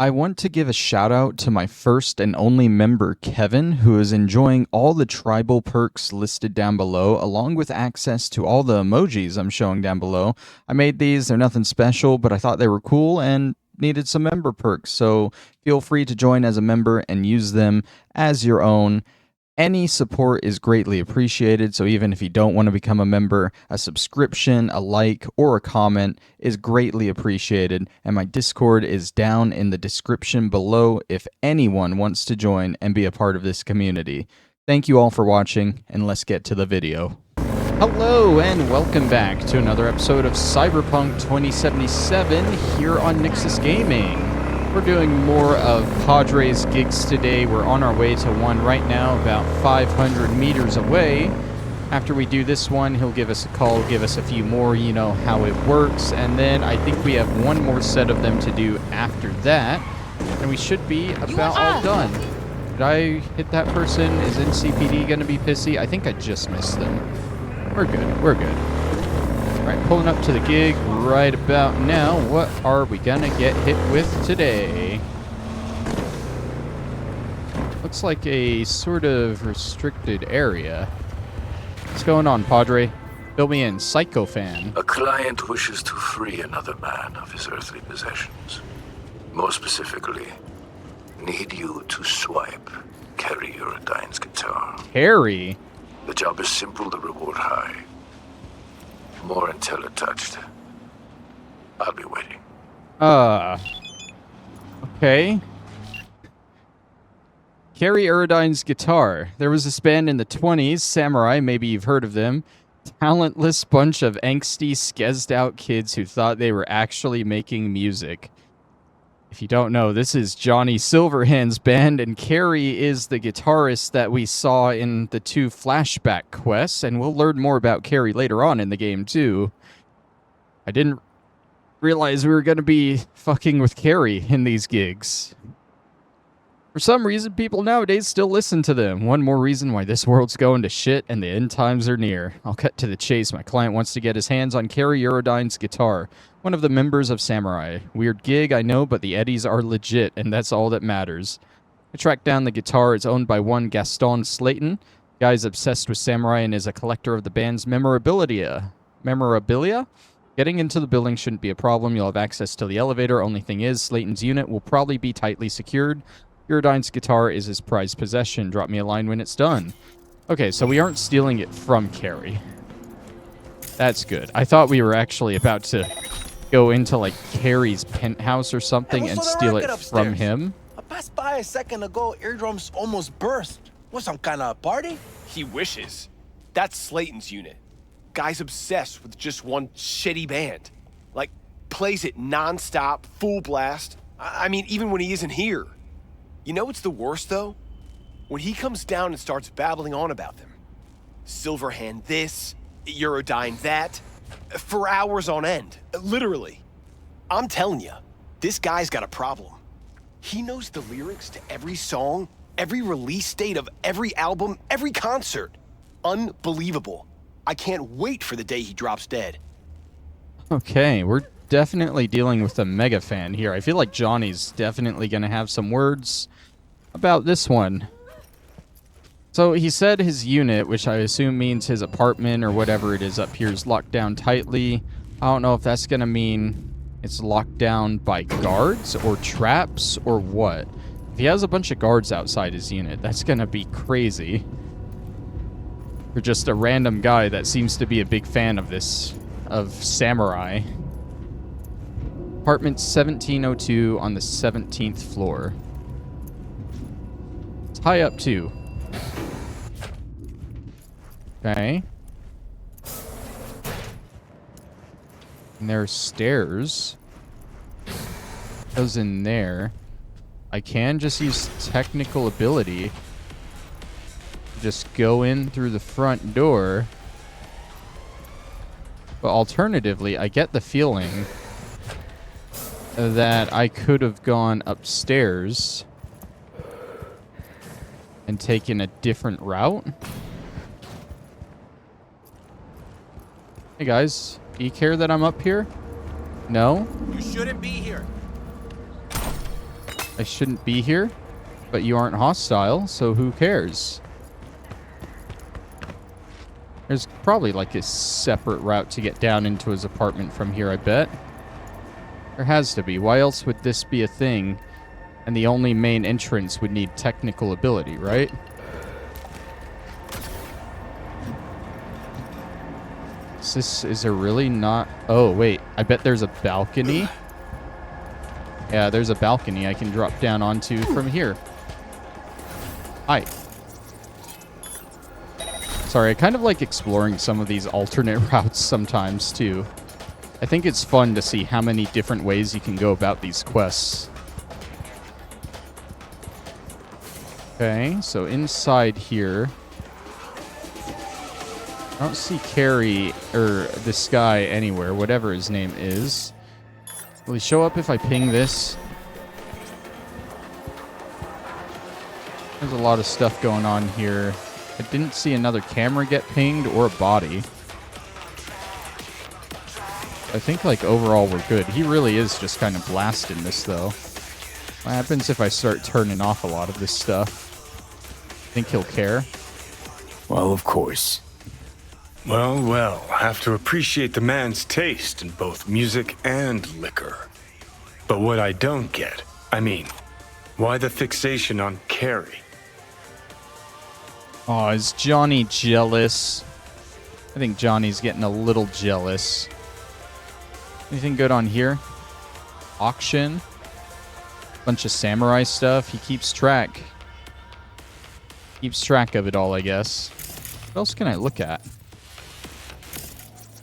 I want to give a shout out to my first and only member, Kevin, who is enjoying all the tribal perks listed down below, along with access to all the emojis I'm showing down below. I made these, they're nothing special, but I thought they were cool and needed some member perks, so feel free to join as a member and use them as your own. Any support is greatly appreciated, so even if you don't want to become a member, a subscription, a like, or a comment is greatly appreciated, and my Discord is down in the description below if anyone wants to join and be a part of this community. Thank you all for watching, and let's get to the video. Hello, and welcome back to another episode of Cyberpunk 2077 here on Nyxus Gaming. We're doing more of Padre's gigs today. We're on our way to one right now, about 500 meters away. After we do this one, he'll give us a call, give us a few more, you know how it works, and then I think we have one more set of them to do after that, and we should be about all done. Did I hit that person? Is NCPD going to be pissy? I think I just missed them. We're good, we're good. Alright, pulling up to the gig right about now. What are we gonna get hit with today? Looks like a sort of restricted area. What's going on, Padre? Fill me in. Psycho fan. A client wishes to free another man of his earthly possessions. More specifically, need you to swipe Carrie Uridine's guitar. Harry? The job is simple, the reward high. More until attached. I'll be waiting. Okay. Carrie Uridine's guitar. There was this band in the 20s, Samurai, maybe you've heard of them. Talentless bunch of angsty, skezzed out kids who thought they were actually making music. If you don't know, this is Johnny Silverhand's band, and Carrie is the guitarist that we saw in the 2 flashback quests, and we'll learn more about Carrie later on in the game, too. I didn't realize we were going to be fucking with Carrie in these gigs. For some reason, people nowadays still listen to them. One more reason why this world's going to shit and the end times are near. I'll cut to the chase. My client wants to get his hands on Carrie Uridine's guitar. One of the members of Samurai. Weird gig, I know, but the Eddies are legit, and that's all that matters. I tracked down the guitar. It's owned by one Gaston Slayton. Guy's obsessed with Samurai and is a collector of the band's memorabilia. Memorabilia? Getting into the building shouldn't be a problem. You'll have access to the elevator. Only thing is, Slayton's unit will probably be tightly secured. Uridine's guitar is his prized possession. Drop me a line when it's done. Okay, so we aren't stealing it from Carrie. That's good. I thought we were actually about to go into, like, Carrie's penthouse or something and steal it from him. I passed by a second ago, eardrums almost burst. What, some kind of party? He wishes. That's Slayton's unit. Guy's obsessed with just one shitty band. Like, plays it non-stop, full blast. I mean, even when he isn't here. You know what's the worst, though? When he comes down and starts babbling on about them. Silverhand this, Uridine that, for hours on end, literally. I'm telling you, this guy's got a problem. He knows the lyrics to every song, every release date of every album, every concert. Unbelievable. I can't wait for the day he drops dead. Okay, we're definitely dealing with a mega fan here. I feel like Johnny's definitely going to have some words about this one. So he said his unit, which I assume means his apartment or whatever it is up here, is locked down tightly. I don't know if that's going to mean it's locked down by guards or traps or what. If he has a bunch of guards outside his unit, that's going to be crazy. For just a random guy that seems to be a big fan of this, of Samurai. Apartment 1702 on the 17th floor. It's high up too. Okay. And there are stairs. Goes in there. I can just use technical ability. Just go in through the front door. But alternatively, I get the feeling that I could have gone upstairs and taken a different route. Hey guys, do you care that I'm up here? No? You shouldn't be here. I shouldn't be here, but you aren't hostile, so who cares? There's probably like a separate route to get down into his apartment from here, I bet. There has to be. Why else would this be a thing? And the only main entrance would need technical ability, right? Is there really not... Oh, wait. I bet there's a balcony. Yeah, there's a balcony I can drop down onto from here. Hi. Sorry, I kind of like exploring some of these alternate routes sometimes, too. I think it's fun to see how many different ways you can go about these quests. Okay, so inside here... I don't see Carrie, or this guy anywhere, whatever his name is. Will he show up if I ping this? There's a lot of stuff going on here. I didn't see another camera get pinged or a body. I think, like, overall we're good. He really is just kind of blasting this, though. What happens if I start turning off a lot of this stuff? Think he'll care? Well, of course. Well, have to appreciate the man's taste in both music and liquor. But what I don't get, why the fixation on Carrie? Oh, is Johnny jealous? I think Johnny's getting a little jealous. Anything good on here? Auction? Bunch of samurai stuff. He keeps track. Keeps track of it all, I guess. What else can I look at?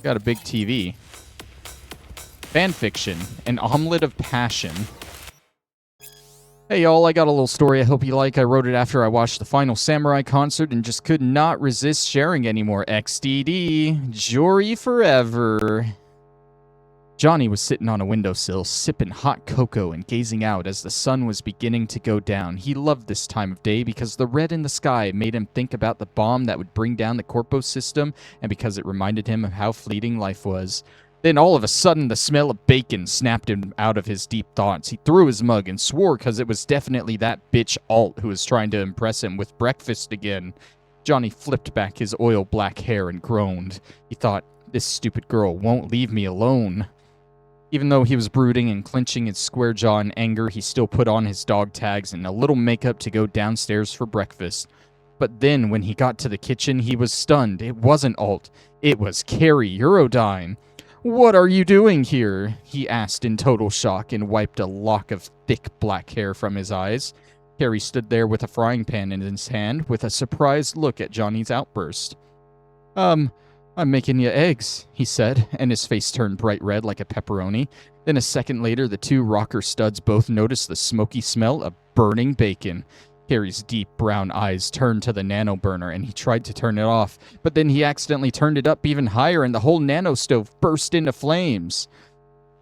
Got a big TV. Fanfiction. An omelet of passion. Hey y'all, I got a little story I hope you like. I wrote it after I watched the final Samurai concert and just could not resist sharing anymore. XDD. Jory forever. Johnny was sitting on a windowsill, sipping hot cocoa and gazing out as the sun was beginning to go down. He loved this time of day because the red in the sky made him think about the bomb that would bring down the Corpos system, and because it reminded him of how fleeting life was. Then all of a sudden, the smell of bacon snapped him out of his deep thoughts. He threw his mug and swore because it was definitely that bitch Alt who was trying to impress him with breakfast again. Johnny flipped back his oil-black hair and groaned. He thought, this stupid girl won't leave me alone. Even though he was brooding and clenching his square jaw in anger, he still put on his dog tags and a little makeup to go downstairs for breakfast. But then, when he got to the kitchen, he was stunned. It wasn't Alt. It was Carrie Eurodyne. "What are you doing here?" he asked in total shock and wiped a lock of thick black hair from his eyes. Carrie stood there with a frying pan in his hand with a surprised look at Johnny's outburst. I'm making you eggs," he said, and his face turned bright red like a pepperoni. Then a second later, the two rocker studs both noticed the smoky smell of burning bacon. Carrie's deep brown eyes turned to the nano burner, and he tried to turn it off, but then he accidentally turned it up even higher, and the whole nano stove burst into flames.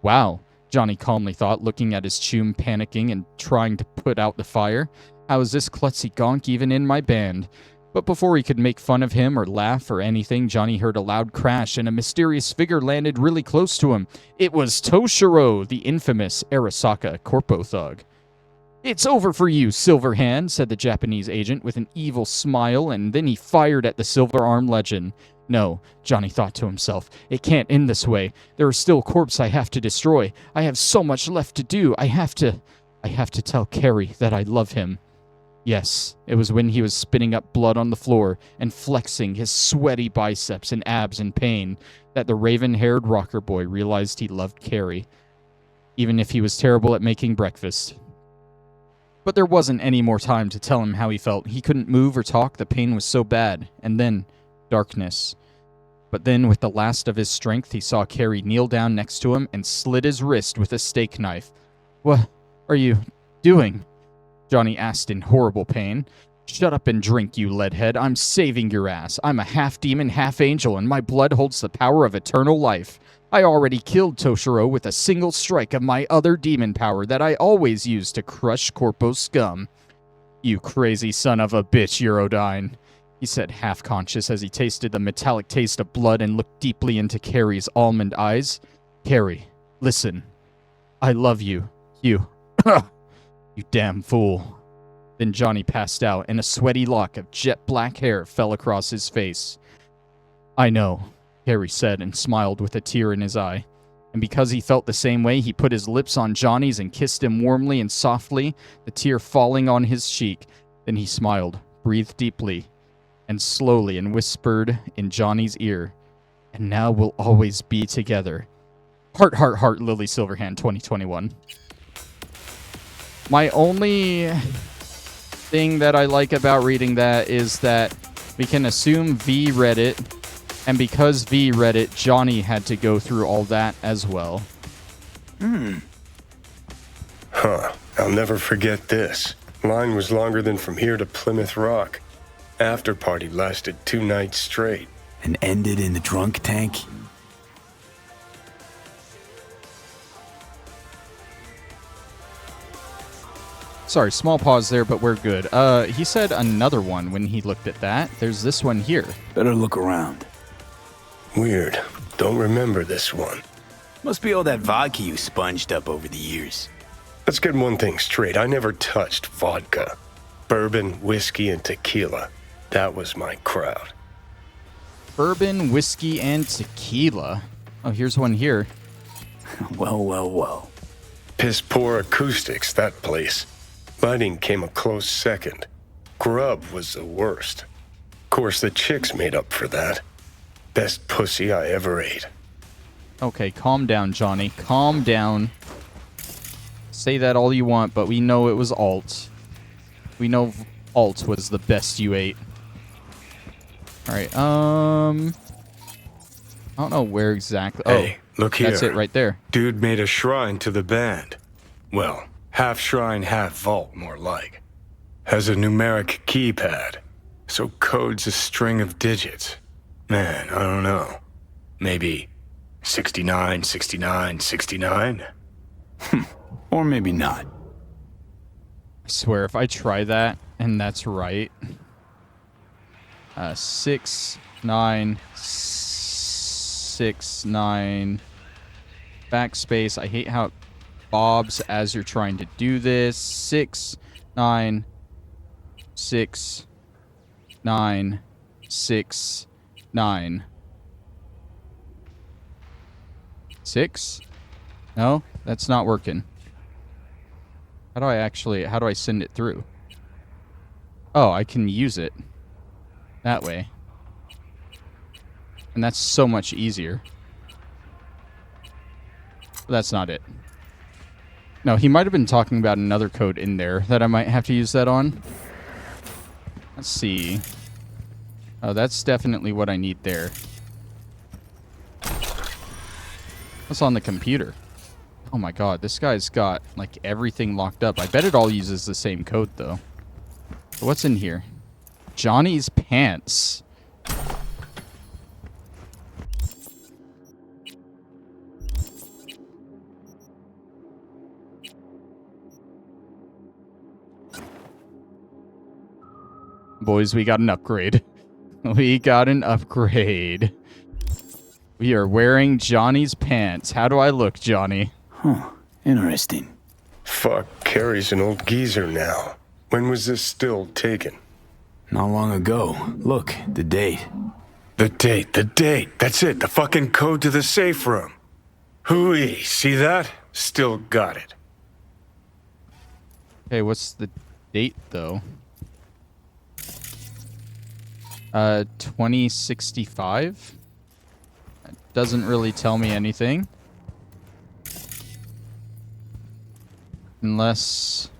Wow, Johnny calmly thought, looking at his chum panicking and trying to put out the fire. How is this klutzy gonk even in my band? But before he could make fun of him or laugh or anything, Johnny heard a loud crash and a mysterious figure landed really close to him. It was Toshiro, the infamous Arasaka Corpo thug. "It's over for you, Silverhand," said the Japanese agent with an evil smile, and then he fired at the Silver Arm legend. No, Johnny thought to himself, it can't end this way. There are still corpses I have to destroy. I have so much left to do. I have to tell Carrie that I love him. Yes, it was when he was spitting up blood on the floor and flexing his sweaty biceps and abs in pain that the raven-haired rocker boy realized he loved Carrie, even if he was terrible at making breakfast. But there wasn't any more time to tell him how he felt. He couldn't move or talk, the pain was so bad. And then, darkness. But then, with the last of his strength, he saw Carrie kneel down next to him and slit his wrist with a steak knife. "What are you doing?" Johnny asked in horrible pain. "Shut up and drink, you leadhead. I'm saving your ass. I'm a half-demon, half-angel, and my blood holds the power of eternal life. I already killed Toshiro with a single strike of my other demon power that I always use to crush Corpo's scum." "You crazy son of a bitch, Eurodyne," he said, half-conscious as he tasted the metallic taste of blood and looked deeply into Carrie's almond eyes. "Carrie, listen. I love you. You..." You damn fool. Then Johnny passed out, and a sweaty lock of jet black hair fell across his face. I know, Harry said and smiled with a tear in his eye. And because he felt the same way, he put his lips on Johnny's and kissed him warmly and softly, the tear falling on his cheek. Then he smiled, breathed deeply, and slowly, and whispered in Johnny's ear, and now we'll always be together. Heart, heart, heart, Lily Silverhand 2021. My only thing that I like about reading that is that we can assume V read it, and because V read it, Johnny had to go through all that as well. Huh. I'll never forget this. Line was longer than from here to Plymouth Rock. After party lasted 2 nights straight. And ended in the drunk tank? Sorry, small pause there, but we're good. He said another one when he looked at that. There's this one here. Better look around. Weird. Don't remember this one. Must be all that vodka you sponged up over the years. Let's get one thing straight. I never touched vodka. Bourbon, whiskey, and tequila. That was my crowd. Bourbon, whiskey, and tequila. Oh, here's one here. Well, well, well. Piss poor acoustics, that place. Lighting came a close second. Grub was the worst. Of course, the chicks made up for that. Best pussy I ever ate. Okay, calm down, Johnny. Calm down. Say that all you want, but we know it was alt. We know alt was the best you ate. Alright, I don't know where exactly. Hey, look here. That's it right there. Dude made a shrine to the band. Well, half shrine, half vault, more like. Has a numeric keypad. So code's a string of digits. Man, I don't know. Maybe 69, 69, 69? Or maybe not. I swear, if I try that and that's right. 6, 9, 6, 9. Backspace. I hate how it bobs as you're trying to do this. 6, 9, 6, 9, 6, 9. 6? No, that's not working. How do I send it through? Oh, I can use it that way. And that's so much easier. But that's not it. No, he might have been talking about another code in there that I might have to use that on. Let's see. Oh, that's definitely what I need there. What's on the computer? Oh my god, this guy's got, like, everything locked up. I bet it all uses the same code, though. But what's in here? Johnny's pants. Boys, we got an upgrade. We got an upgrade. We are wearing Johnny's pants. How do I look, Johnny? Huh. Interesting. Fuck, Carrie's an old geezer now. When was this still taken? Not long ago. Look, the date. The date. That's it, the fucking code to the safe room. Hooey, see that? Still got it. Okay, what's the date, though? 2065? That doesn't really tell me anything. Unless...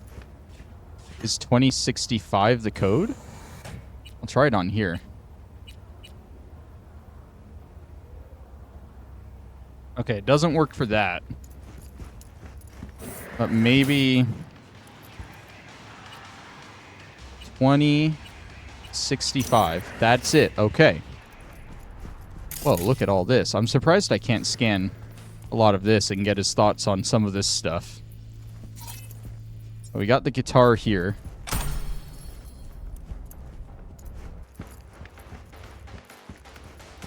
Is 2065 the code? I'll try it on here. Okay, it doesn't work for that. But maybe... 2065. That's it. Okay. Whoa, look at all this. I'm surprised I can't scan a lot of this and get his thoughts on some of this stuff. We got the guitar here.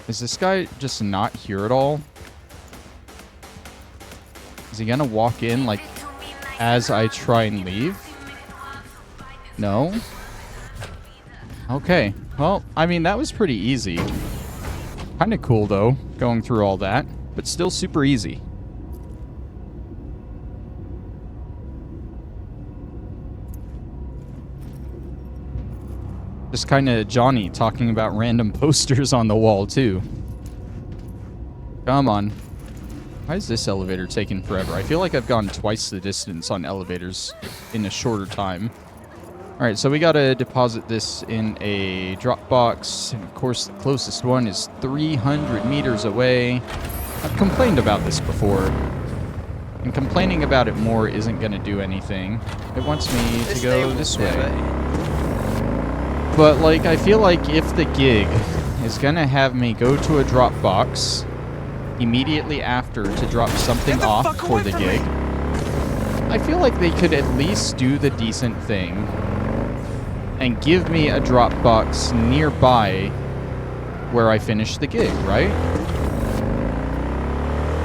Is this guy just not here at all? Is he gonna walk in, like, as I try and leave? No? Okay. Well, I mean, that was pretty easy. Kind of cool, though, going through all that. But still super easy. Just kind of Johnny talking about random posters on the wall, too. Come on. Why is this elevator taking forever? I feel like I've gone twice the distance on elevators in a shorter time. Alright, so we gotta deposit this in a drop box. And of course, the closest one is 300 meters away. I've complained about this before. And complaining about it more isn't gonna do anything. It wants me to go this way. But, like, I feel like if the gig is gonna have me go to a drop box immediately after to drop something off for the gig, I feel like they could at least do the decent thing and give me a drop box nearby where I finish the gig, right?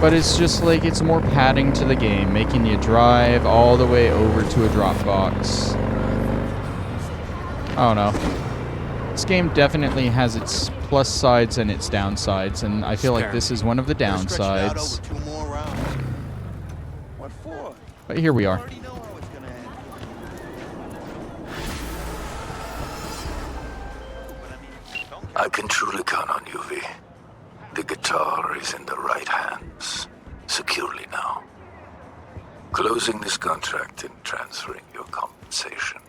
But it's just like, it's more padding to the game, making you drive all the way over to a drop box. I don't know. This game definitely has its plus sides and its downsides, and I feel like this is one of the downsides. But here we are. I can truly count on you, V. The guitar is in the right hands, securely now. Closing this contract and transferring your compensation.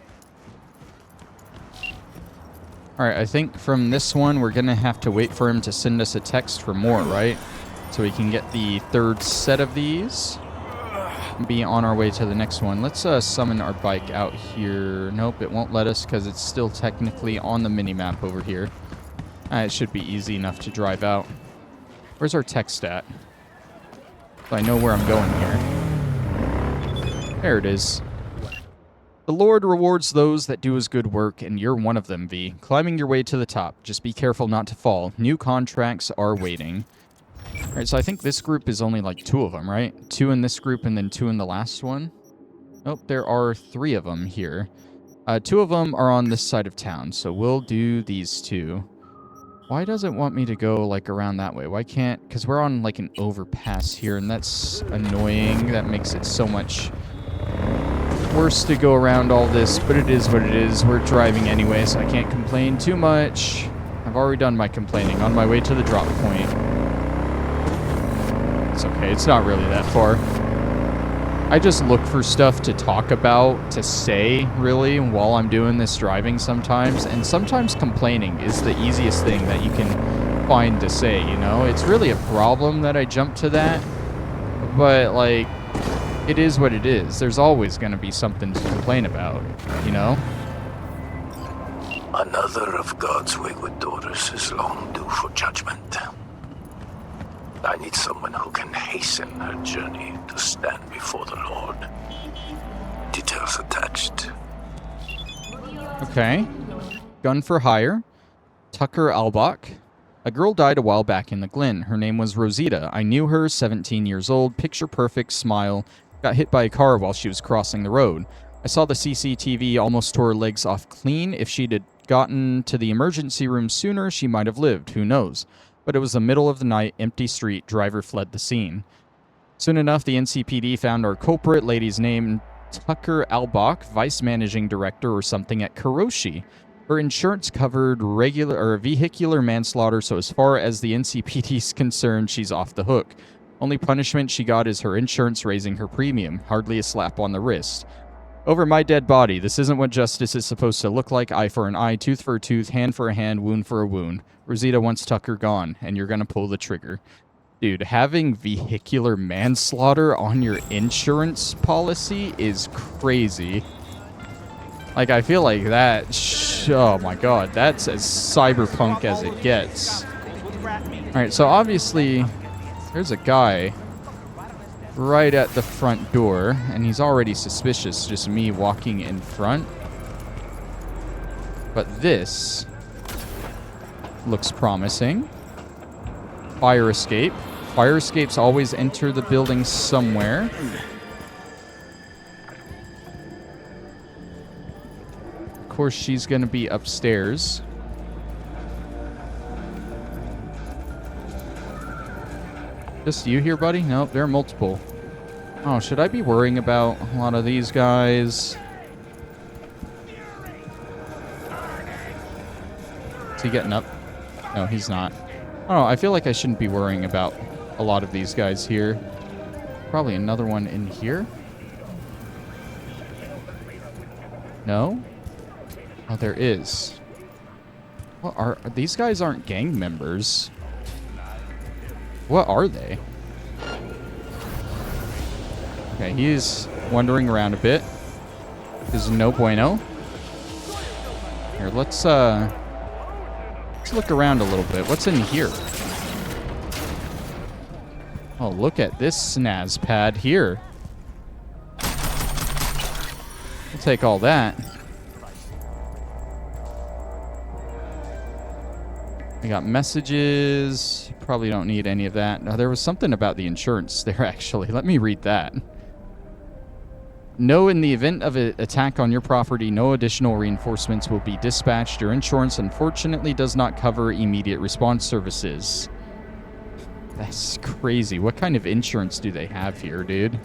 Alright, I think from this one, we're gonna have to wait for him to send us a text for more, right? So we can get the third set of these and be on our way to the next one. Let's summon our bike out here. Nope, it won't let us because it's still technically on the mini-map over here. It should be easy enough to drive out. Where's our text at? So I know where I'm going here. There it is. The Lord rewards those that do his good work, and you're one of them, V. Climbing your way to the top. Just be careful not to fall. New contracts are waiting. Alright, so I think this group is only like 2 of them, right? 2 in this group and then 2 in the last one. Oh, there are 3 of them here. 2 of them are on this side of town, so we'll do these 2. Why does it want me to go, like, around that way? Why can't... Because we're on, like, an overpass here, and that's annoying. That makes it so much worse to go around all this, but it is what it is. We're driving anyway, so I can't complain too much. I've already done my complaining. On my way to the drop point. It's okay. It's not really that far. I just look for stuff to talk about, to say, really, while I'm doing this driving sometimes. And sometimes complaining is the easiest thing that you can find to say, you know? It's really a problem that I jump to that. But, like, it is what it is. There's always going to be something to complain about, you know? Another of God's wayward daughters is long due for judgment. I need someone who can hasten her journey to stand before the Lord. Details attached. Okay. Gun for hire. Tucker Albach. A girl died a while back in the Glen. Her name was Rosita. I knew her, 17 years old, picture perfect, smile. Got hit by a car while she was crossing the road. I saw the CCTV, almost tore her legs off clean. If she'd had gotten to the emergency room sooner, she might have lived. Who knows? But it was the middle of the night, empty street, driver fled the scene. Soon enough, the NCPD found our culprit, lady's name, Tucker Albach, vice managing director or something at Kuroshi. Her insurance covered vehicular manslaughter, so as far as the NCPD's concerned, she's off the hook. Only punishment she got is her insurance raising her premium, hardly a slap on the wrist. Over my dead body, this isn't what justice is supposed to look like. Eye for an eye, tooth for a tooth, hand for a hand, wound for a wound. Rosita wants Tucker gone, and you're gonna pull the trigger. Dude, having vehicular manslaughter on your insurance policy is crazy. Like, I feel like that... oh my god, that's as cyberpunk as it gets. Alright, so obviously, there's a guy right at the front door, and he's already suspicious, just me walking in front. But this looks promising. Fire escape. Fire escapes always enter the building somewhere. course, she's going to be upstairs. Just you here, buddy? Nope, there are multiple. Oh, should I be worrying about a lot of these guys? Is he getting up? No, he's not. Oh, I feel like I shouldn't be worrying about a lot of these guys here. Probably another one in here. No? Oh, there is. What are these guys? Aren't gang members. What are they? Okay, he's wandering around a bit. This is no bueno. Here, let's look around a little bit. What's in here? Oh, look at this snaz pad here. We'll take all that. We got messages. Probably don't need any of that. No, there was something about the insurance there, actually. Let me read that. No, in the event of an attack on your property, no additional reinforcements will be dispatched. Your insurance, unfortunately, does not cover immediate response services. That's crazy. What kind of insurance do they have here, dude?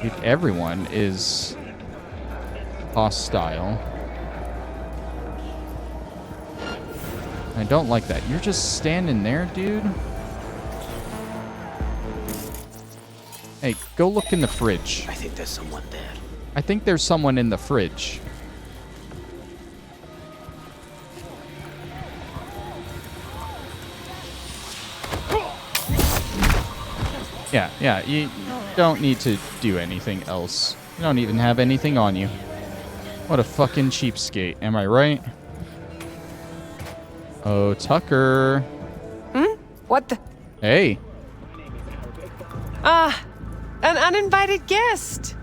Dude, everyone is hostile. I don't like that. You're just standing there, dude. Hey, go look in the fridge. I think there's someone there. I think there's someone in the fridge. Yeah, you don't need to do anything else. You don't even have anything on you. What a fucking cheapskate, am I right? Oh, Tucker. What the? Hey. An uninvited guest.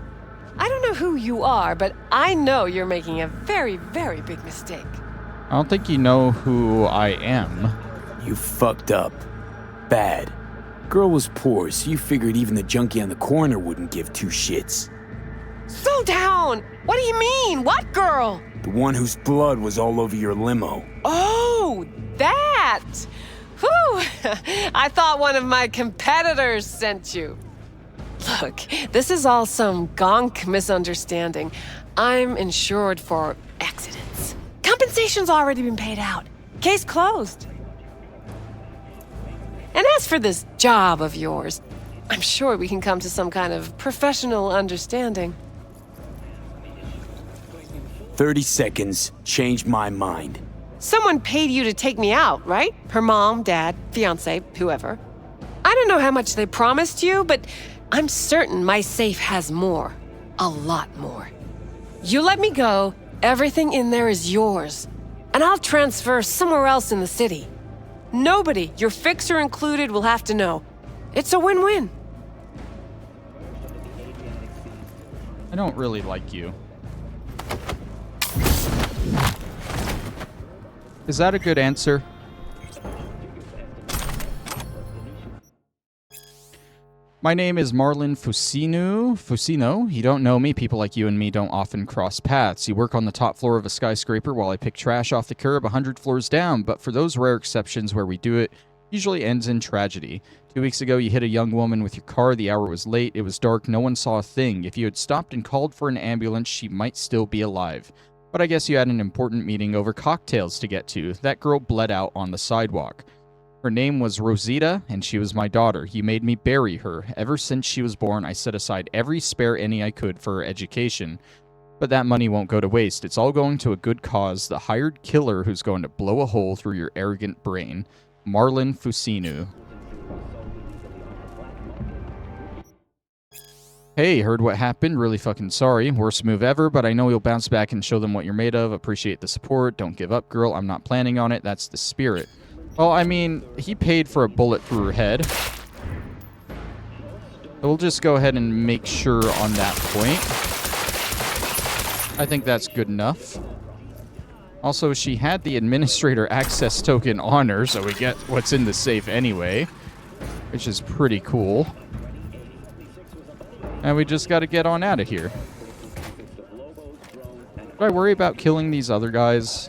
I don't know who you are, but I know you're making a very, very big mistake. I don't think you know who I am. You fucked up. Bad. Girl was poor, so you figured even the junkie on the corner wouldn't give two shits. Slow down! What do you mean? What girl? The one whose blood was all over your limo. Oh, that! Whew! I thought one of my competitors sent you. Look, this is all some gonk misunderstanding. I'm insured for accidents. Compensation's already been paid out. Case closed. And as for this job of yours, I'm sure we can come to some kind of professional understanding. 30 seconds, changed my mind. Someone paid you to take me out, right? Her mom, dad, fiance, whoever. I don't know how much they promised you, but I'm certain my safe has more. A lot more. You let me go, everything in there is yours. And I'll transfer somewhere else in the city. Nobody, your fixer included, will have to know. It's a win-win. I don't really like you. Is that a good answer? My name is Marlon Fusino. You don't know me. People like you and me don't often cross paths. You work on the top floor of a skyscraper while I pick trash off the curb 100 floors down, but for those rare exceptions where we do it, usually ends in tragedy. 2 weeks ago, you hit a young woman with your car. The hour was late. It was dark. No one saw a thing. If you had stopped and called for an ambulance, she might still be alive. But I guess you had an important meeting over cocktails to get to. That girl bled out on the sidewalk. Her name was Rosita, and she was my daughter. You made me bury her. Ever since she was born, I set aside every spare penny I could for her education. But that money won't go to waste. It's all going to a good cause, the hired killer who's going to blow a hole through your arrogant brain. Marlon Fusinu. Hey, heard what happened. Really fucking sorry. Worst move ever, but I know you'll bounce back and show them what you're made of. Appreciate the support. Don't give up, girl. I'm not planning on it. That's the spirit. Well, I mean, he paid for a bullet through her head. So we'll just go ahead and make sure on that point. I think that's good enough. Also, she had the administrator access token on her, so we get what's in the safe anyway, which is pretty cool. And we just got to get on out of here. Should I worry about killing these other guys?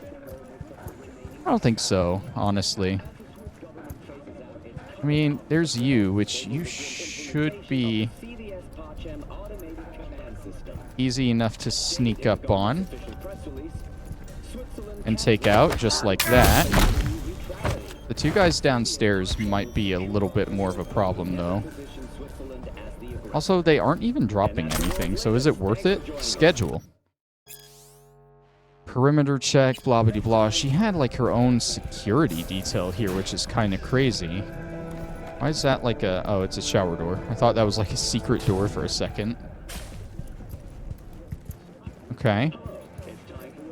I don't think so, honestly. I mean, there's you, which you should be easy enough to sneak up on and take out, just like that. The two guys downstairs might be a little bit more of a problem, though. Also, they aren't even dropping anything, so is it worth it? Schedule. Perimeter check, blah, blah, blah. She had, like, her own security detail here, which is kind of crazy. Why is that like a... Oh, it's a shower door. I thought that was like a secret door for a second. Okay.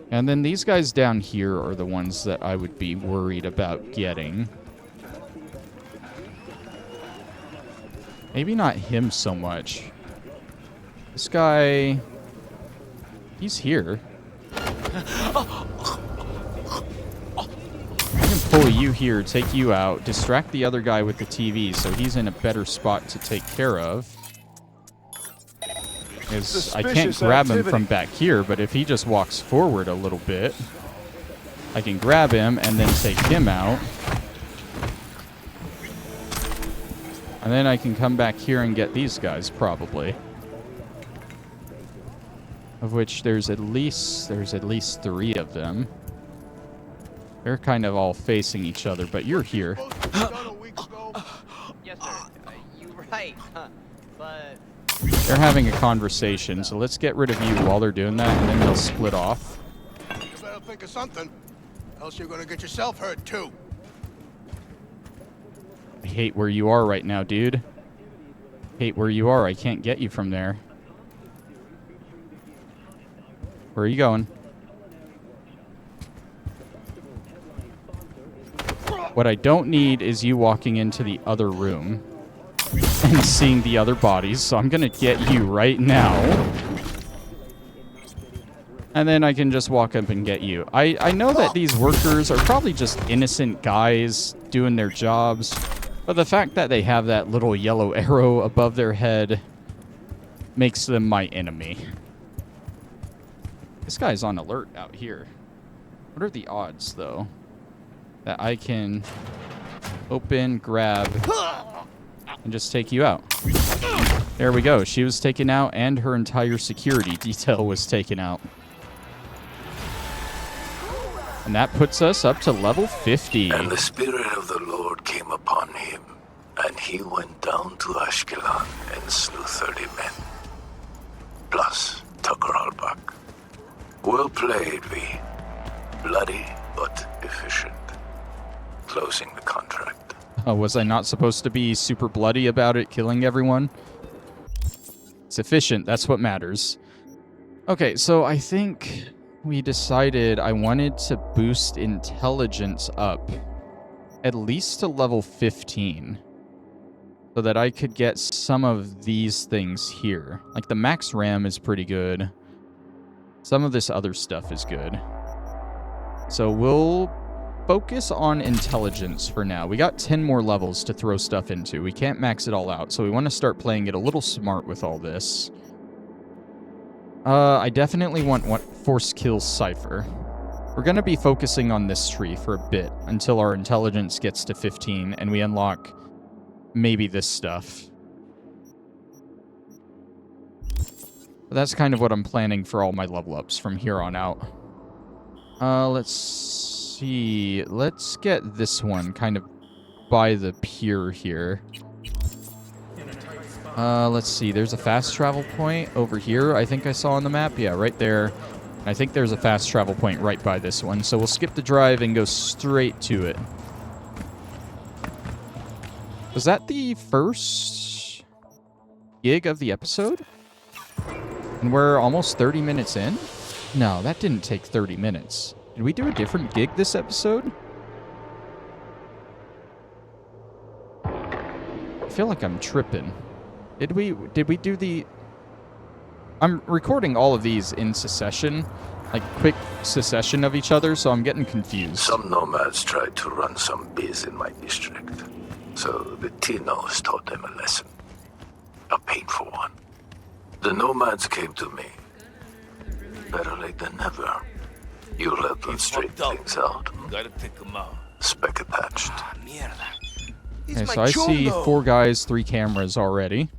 And then these guys down here are the ones that I would be worried about getting. Maybe not him so much. This guy... He's here. I can pull you here, take you out, distract the other guy with the TV so he's in a better spot to take care of. I can't grab him from back here, but if he just walks forward a little bit, I can grab him and then take him out. And then I can come back here and get these guys, probably. Of which there's at least 3 of them. They're kind of all facing each other, but you're here. Yes, sir. You're right. But They're having a conversation, so let's get rid of you while they're doing that, and then they'll split off. You better think of something, else you're gonna get yourself hurt too. I hate where you are right now, dude. Hate where you are. I can't get you from there. Where are you going? What I don't need is you walking into the other room and seeing the other bodies, so I'm gonna get you right now. And then I can just walk up and get you. I know that these workers are probably just innocent guys doing their jobs, but the fact that they have that little yellow arrow above their head makes them my enemy. This guy's on alert out here. What are the odds, though, that I can open, grab, and just take you out? There we go. She was taken out, and her entire security detail was taken out. And that puts us up to level 50. And the Spirit of the Lord came upon him, and he went down to Ashkelon and slew 30 men. Plus, Tucker Albach. Well played, V. Bloody, but efficient. Closing the contract. Oh, was I not supposed to be super bloody about it, killing everyone? It's efficient, that's what matters. Okay, so I think we decided I wanted to boost intelligence up at least to level 15 so that I could get some of these things here. Like the max RAM is pretty good. Some of this other stuff is good. So we'll focus on intelligence for now. We got 10 more levels to throw stuff into. We can't max it all out, so we want to start playing it a little smart with all this. I definitely want Force Kill Cypher. We're going to be focusing on this tree for a bit until our intelligence gets to 15 and we unlock maybe this stuff. But that's kind of what I'm planning for all my level ups from here on out. Let's see. Let's get this one kind of by the pier here. Let's see. There's a fast travel point over here. I think I saw on the map. Yeah, right there. I think there's a fast travel point right by this one. So we'll skip the drive and go straight to it. Was that the first gig of the episode? And we're almost 30 minutes in? No, that didn't take 30 minutes. Did we do a different gig this episode? I feel like I'm tripping. Did we do the... I'm recording all of these in succession, like quick succession of each other, so I'm getting confused. Some nomads tried to run some biz in my district, so the Tinos taught them a lesson. A painful one. The nomads came to me. Better late than never. You let them straighten things out. Gotta take him out. Spec attached. Okay, so I see 4 guys, 3 cameras already.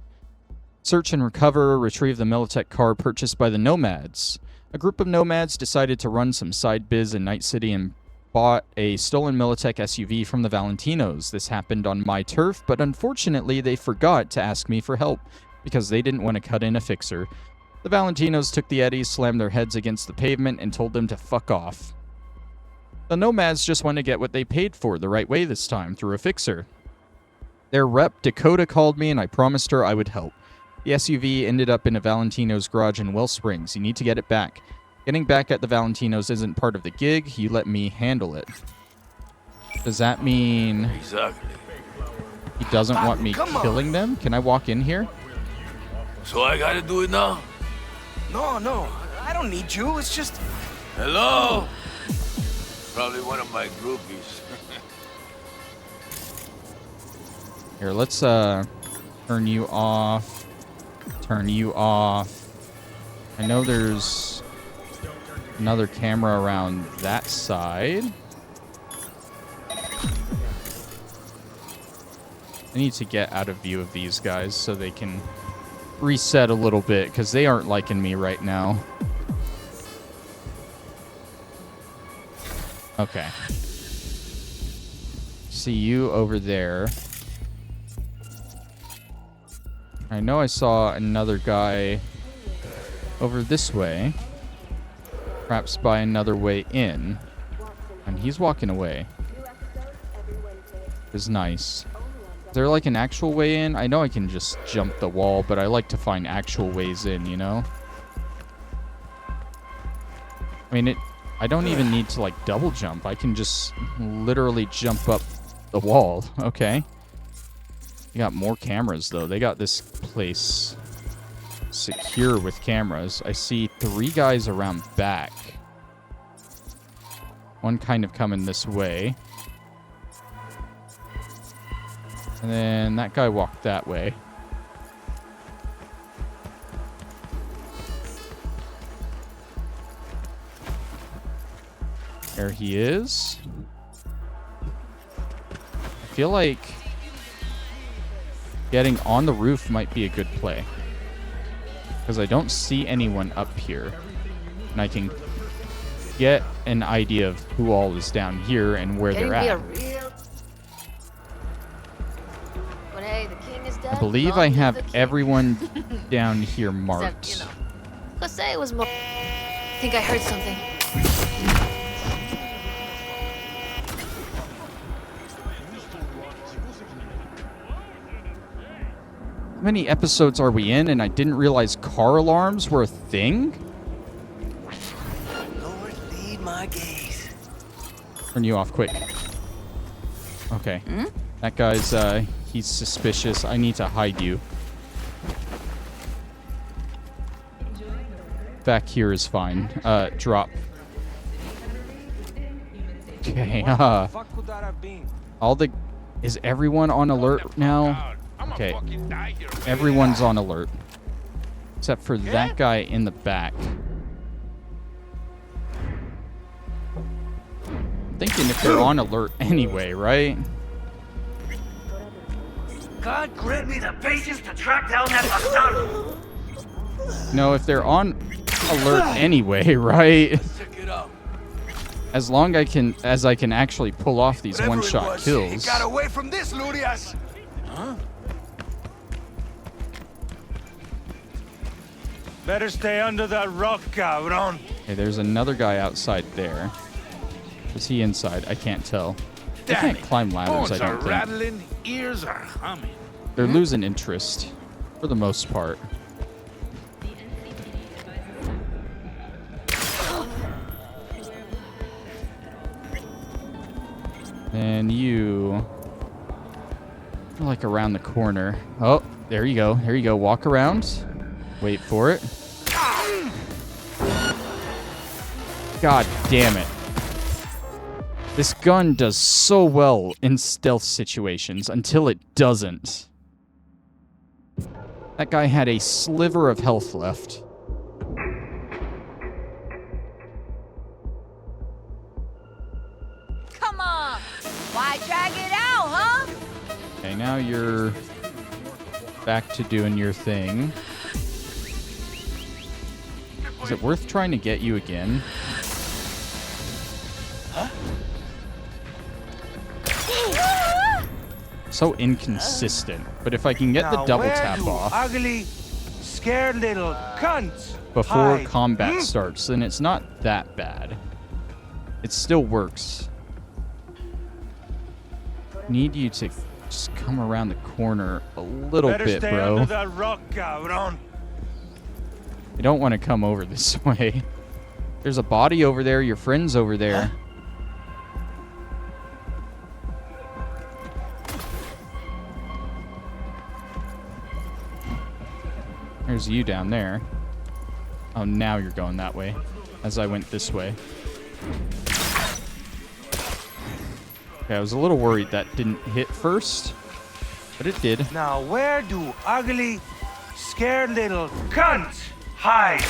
Search and recover, retrieve the Militech car purchased by the Nomads. A group of Nomads decided to run some side biz in Night City and bought a stolen Militech SUV from the Valentinos. This happened on my turf, but unfortunately they forgot to ask me for help because they didn't want to cut in a fixer. The Valentinos took the Eddies, slammed their heads against the pavement, and told them to fuck off. The Nomads just want to get what they paid for the right way this time, through a fixer. Their rep, Dakota, called me and I promised her I would help. The SUV ended up in a Valentino's garage in Well Springs. You need to get it back. Getting back at the Valentinos isn't part of the gig. You let me handle it. Does that mean Exactly. he doesn't want me killing them? Can I walk in here? So I gotta do it now? No, I don't need you. It's just... Hello? Probably one of my groupies. Here, let's turn you off. Turn you off. I know there's another camera around that side. I need to get out of view of these guys so they can reset a little bit, because they aren't liking me right now. Okay. See you over there. I know I saw another guy over this way. Perhaps by another way in. And he's walking away. It's nice. Is there like an actual way in? I know I can just jump the wall, but I like to find actual ways in, you know? I mean, I don't even need to like double jump. I can just literally jump up the wall. Okay. You got more cameras though. They got this place secure with cameras. I see 3 guys around back. One kind of coming this way. And then that guy walked that way. There he is. I feel like getting on the roof might be a good play. Because I don't see anyone up here. And I can get an idea of who all is down here and where they're at. I believe I have everyone down here marked. Except, Jose was more... I think I heard something. How many episodes are we in and I didn't realize car alarms were a thing? Lord, lead my gaze. Turn you off quick. Okay. That guy's, he's suspicious. I need to hide you. Back here is fine. Drop. Okay, is everyone on alert now? Okay. Everyone's on alert. Except for that guy in the back. I'm thinking if they're on alert anyway, right? God grant me the patience to track down that bastard. No, if they're on alert anyway, right? As long as I can actually pull off these one-shot kills. Got away from this, Lurias. Huh? Better stay under that rock, cabron. Okay, there's another guy outside there. Is he inside? I can't tell. They can't climb ladders, I don't think. Rattling, ears are humming. They're losing interest, for the most part. And you're like around the corner. Oh, there you go. There you go. Walk around. Wait for it. God damn it. This gun does so well in stealth situations until it doesn't. That guy had a sliver of health left. Why drag it out, huh? Okay, now you're back to doing your thing. Is it worth trying to get you again? Huh? So inconsistent. But if I can get the double tap off Ugly, scared little cunts. before hide? combat starts, then it's not that bad. It still works. Need you to just come around the corner a little Better bit, stay bro. under that rock, cabron. You don't want to come over this way. There's a body over there. Your friend's over there. Huh? There's you down there. Oh, now you're going that way, as I went this way. Okay, I was a little worried that didn't hit first, but it did. Now where do ugly, scared little cunts hide?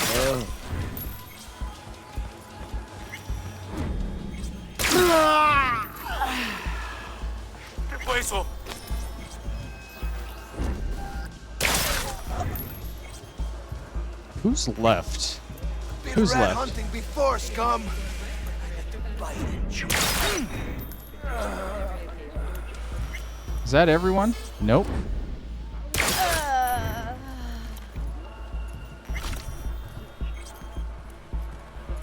Who's left? Been Who's rat left? hunting before, scum. Is that everyone? Nope.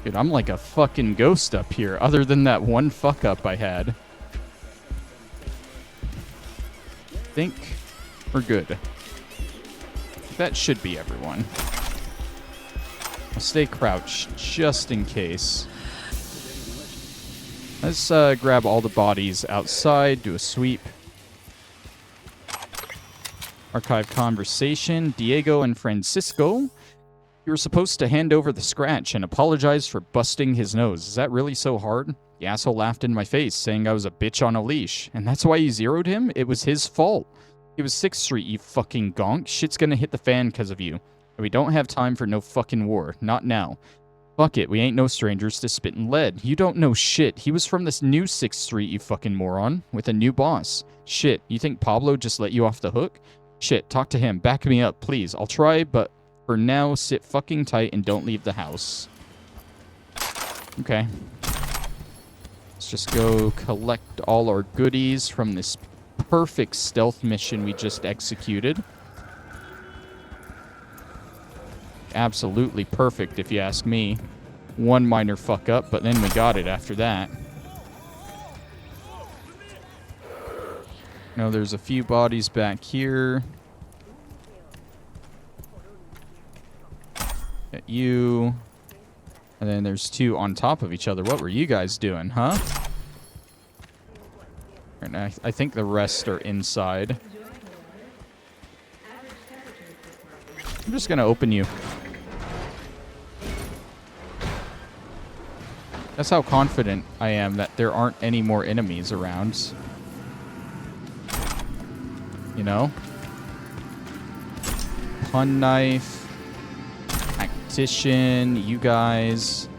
Dude, I'm like a fucking ghost up here, other than that one fuck up I had. Think we're good. That should be everyone. I'll stay crouched just in case. Let's grab all the bodies outside, do a sweep. Archive conversation. Diego and Francisco. You were supposed to hand over the scratch and apologize for busting his nose. Is that really so hard? The asshole laughed in my face, saying I was a bitch on a leash. And that's why you zeroed him? It was his fault. It was 6th Street, you fucking gonk. Shit's gonna hit the fan because of you. And we don't have time for no fucking war. Not now. Fuck it, we ain't no strangers to spittin' lead. You don't know shit. He was from this new 6th Street, you fucking moron. With a new boss. Shit, you think Pablo just let you off the hook? Shit, talk to him. Back me up, please. I'll try, but for now, sit fucking tight and don't leave the house. Okay. Let's just go collect all our goodies from this perfect stealth mission we just executed. Absolutely perfect, if you ask me. One minor fuck up, but then we got it after that. No, there's a few bodies back here. At you. And then there's 2 on top of each other. What were you guys doing, huh? And I think the rest are inside. I'm just gonna open you. That's how confident I am that there aren't any more enemies around. You know? Pun knife. Tactician. You guys.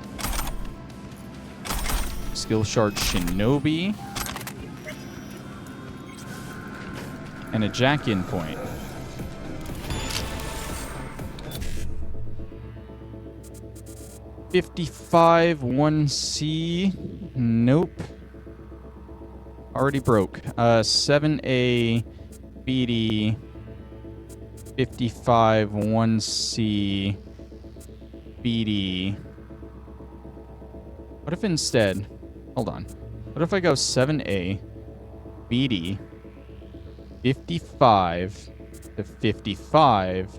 Skill shard shinobi. And a jack-in point. $55 1C. Nope. Already broke. 7A BD 55 1C BD. What if instead, hold on. What if I go 7A BD 55 to 55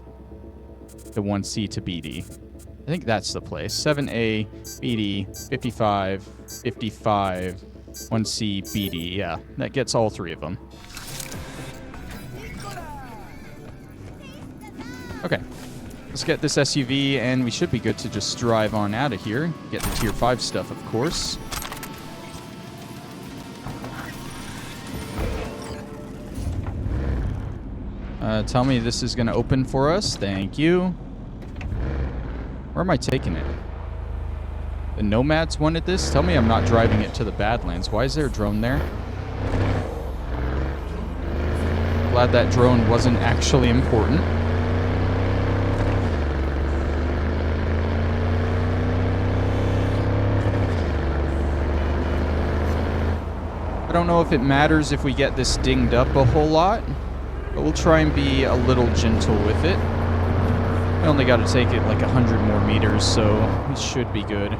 to 1C to BD? I think that's the place. 7A BD 55 55 1C BD. Yeah, that gets all 3 of them. Okay, let's get this SUV and we should be good to just drive on out of here. Get the tier 5 stuff, of course. Tell me this is going to open for us. Thank you. Where am I taking it? The Nomads wanted this? Tell me I'm not driving it to the Badlands. Why is there a drone there? Glad that drone wasn't actually important. I don't know if it matters if we get this dinged up a whole lot, but we'll try and be a little gentle with it. We only got to take it like 100 more meters, so we should be good.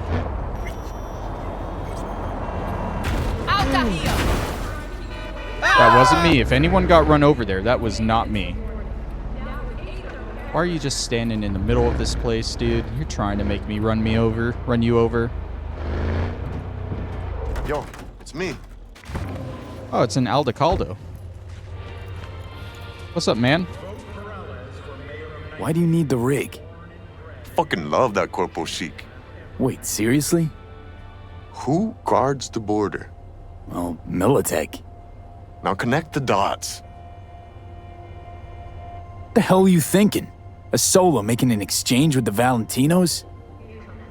That wasn't me. If anyone got run over there, that was not me. Why are you just standing in the middle of this place, dude? You're trying to make me run you over. Yo, it's me. Oh, it's an Aldecaldo. What's up, man? Why do you need the rig? Fucking love that Corpos chic. Wait, seriously? Who guards the border? Well, Militech. Now connect the dots. What the hell are you thinking? A solo making an exchange with the Valentinos?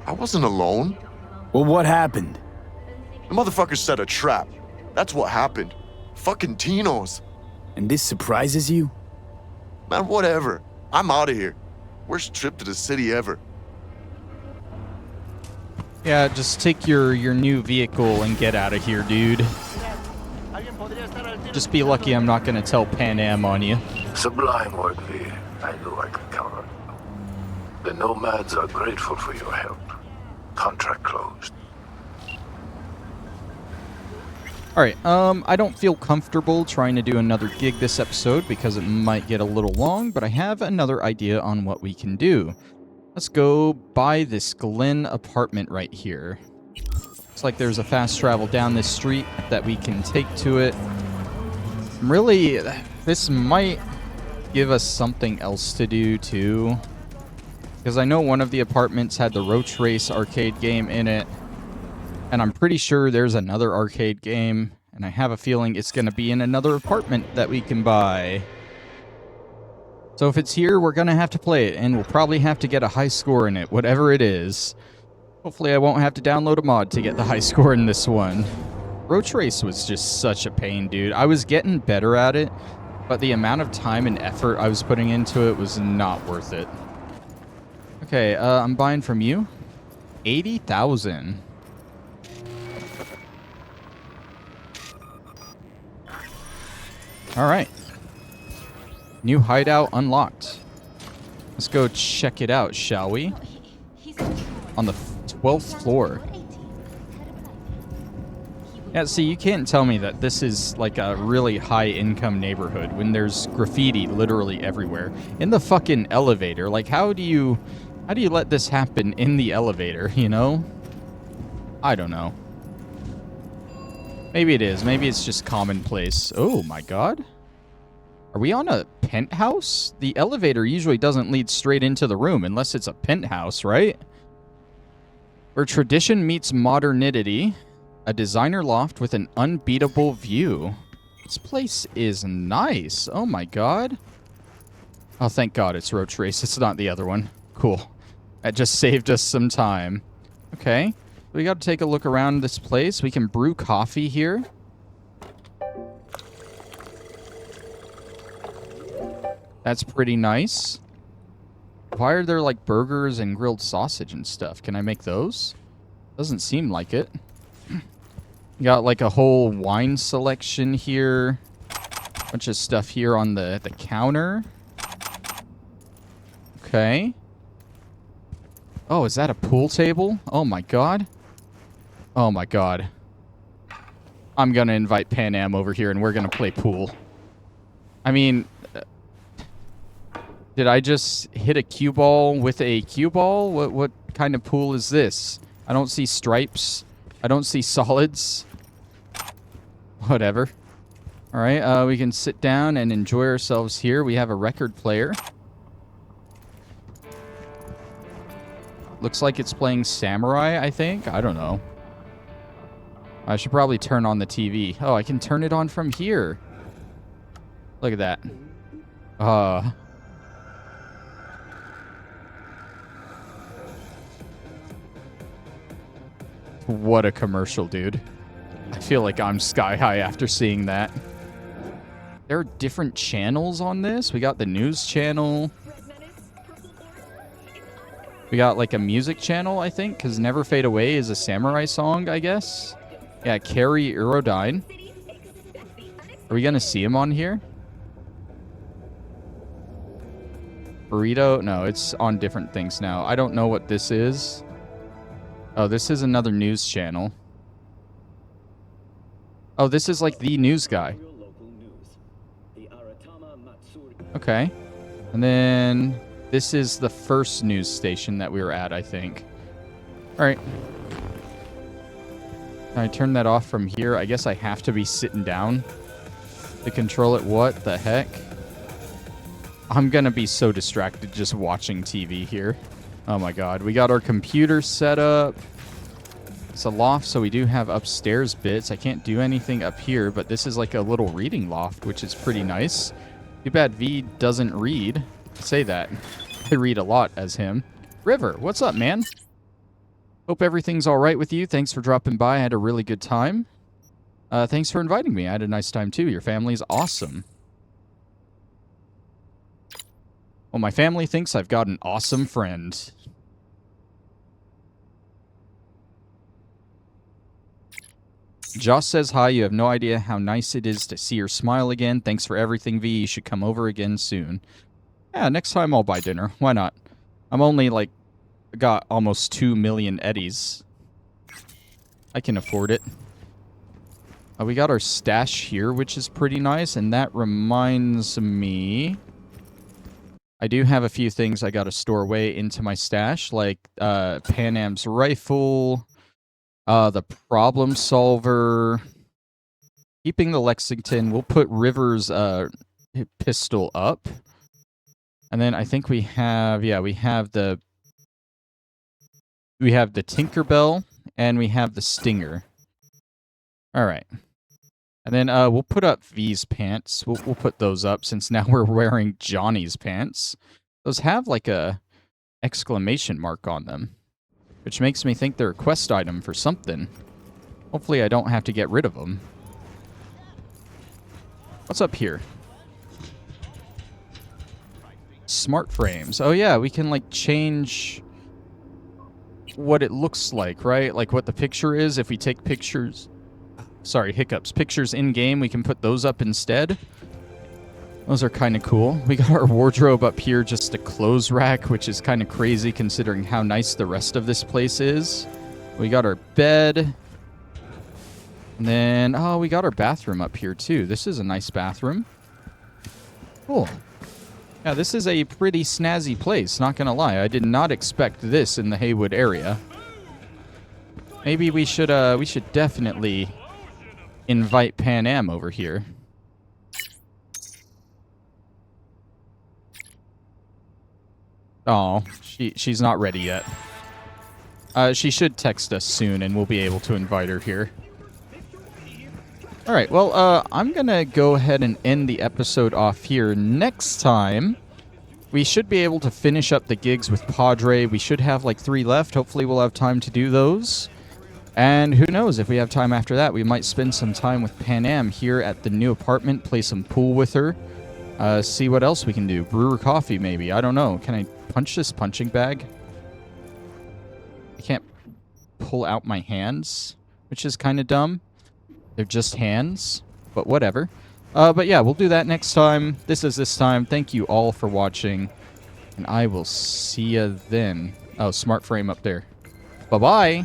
I wasn't alone. Well, what happened? The motherfucker set a trap. That's what happened. Fucking Tinos. And this surprises you? Man, whatever. I'm out of here. Worst trip to the city ever. Yeah, just take your new vehicle and get out of here, dude. Just be lucky I'm not gonna tell Pan Am on you. Sublime work, V. I knew I could count on you. The Nomads are grateful for your help. Contract closed. Alright, I don't feel comfortable trying to do another gig this episode because it might get a little long, but I have another idea on what we can do. Let's go buy this Glen apartment right here. Looks like there's a fast travel down this street that we can take to it. Really, this might give us something else to do too. Because I know one of the apartments had the Roach Race arcade game in it. And I'm pretty sure there's another arcade game, and I have a feeling it's going to be in another apartment that we can buy. So if it's here, we're going to have to play it, and we'll probably have to get a high score in it, whatever it is. Hopefully I won't have to download a mod to get the high score in this one. Roach Race was just such a pain, dude. I was getting better at it, but the amount of time and effort I was putting into it was not worth it. Okay, I'm buying from you. 80,000. Alright. New hideout unlocked. Let's go check it out, shall we? On the 12th floor. Yeah, see, you can't tell me that this is like a really high-income neighborhood when there's graffiti literally everywhere. In the fucking elevator. Like, how do you let this happen in the elevator, you know? I don't know. Maybe it is. Maybe it's just commonplace. Oh my god. Are we on a penthouse? The elevator usually doesn't lead straight into the room unless it's a penthouse, right? Where tradition meets modernity. A designer loft with an unbeatable view. This place is nice. Oh my god. Oh, thank god it's Roach Race. It's not the other one. Cool. That just saved us some time. Okay. We got to take a look around this place. We can brew coffee here. That's pretty nice. Why are there like burgers and grilled sausage and stuff? Can I make those? Doesn't seem like it. Got like a whole wine selection here. Bunch of stuff here on the counter. Okay. Oh, is that a pool table? Oh my god. Oh my god. I'm gonna invite Pan Am over here and we're gonna play pool. I mean, did I just hit a cue ball with a cue ball? What kind of pool is this? I don't see stripes. I don't see solids. Whatever. Alright, we can sit down and enjoy ourselves here. We have a record player. Looks like it's playing Samurai, I think. I don't know. I should probably turn on the TV. Oh, I can turn it on from here. Look at that. What a commercial, dude. feel like I'm sky high after seeing that. There are different channels on this. We got the news channel. We got like a music channel, I think, because Never Fade Away is a samurai song, I guess. Yeah, Carrie Urodine. Are we going to see him on here? Burrito? No, it's on different things now. I don't know what this is. Oh, this is another news channel. Oh, this is like the news guy. Okay. And then this is the first news station that we were at, I think. All right. Can I turn that off from here? I guess I have to be sitting down to control it. What the heck? I'm going to be so distracted just watching TV here. Oh my god. We got our computer set up. It's a loft, so we do have upstairs bits. I can't do anything up here, but this is like a little reading loft, which is pretty nice. Too bad V doesn't read. I say that. I read a lot as him. River, what's up, man? Hope everything's all right with you. Thanks for dropping by. I had a really good time. Thanks for inviting me. I had a nice time, too. Your family's awesome. Well, my family thinks I've got an awesome friend. Joss says hi. You have no idea how nice it is to see your smile again. Thanks for everything, V. You should come over again soon. Yeah, next time I'll buy dinner. Why not? I'm only, like, got almost 2 million eddies. I can afford it. We got our stash here, which is pretty nice. And that reminds me... I do have a few things I got to store away into my stash, like Pan Am's rifle... the problem solver, keeping the Lexington. We'll put River's pistol up, and then I think we have we have the Tinkerbell and we have the Stinger. All right, and then we'll put up V's pants. We'll put those up since now we're wearing Johnny's pants. Those have like a exclamation mark on them, which makes me think they're a quest item for something. Hopefully I don't have to get rid of them. What's up here? Smart frames. Oh yeah, we can like change what it looks like, right? Like what the picture is. If we take pictures... Sorry, hiccups. Pictures in-game, we can put those up instead. Those are kind of cool. We got our wardrobe up here, just a clothes rack, which is kind of crazy considering how nice the rest of this place is. We got our bed. And then, oh, we got our bathroom up here too. This is a nice bathroom. Cool. Yeah, this is a pretty snazzy place, not gonna lie. I did not expect this in the Heywood area. Maybe we should definitely invite Pan Am over here. Oh, she's not ready yet. She should text us soon, and we'll be able to invite her here. All right, well, I'm going to go ahead and end the episode off here. Next time, we should be able to finish up the gigs with Padre. We should have like 3 left. Hopefully, we'll have time to do those. And who knows, if we have time after that, we might spend some time with Pan Am here at the new apartment, play some pool with her, see what else we can do. Brew her coffee, maybe. I don't know. Can I punch this punching bag? I can't pull out my hands, which is kind of dumb. They're just hands, but whatever. But yeah, we'll do that next time. This is this time. Thank you all for watching, and I will see you then. Oh, smart frame up there. Bye-bye.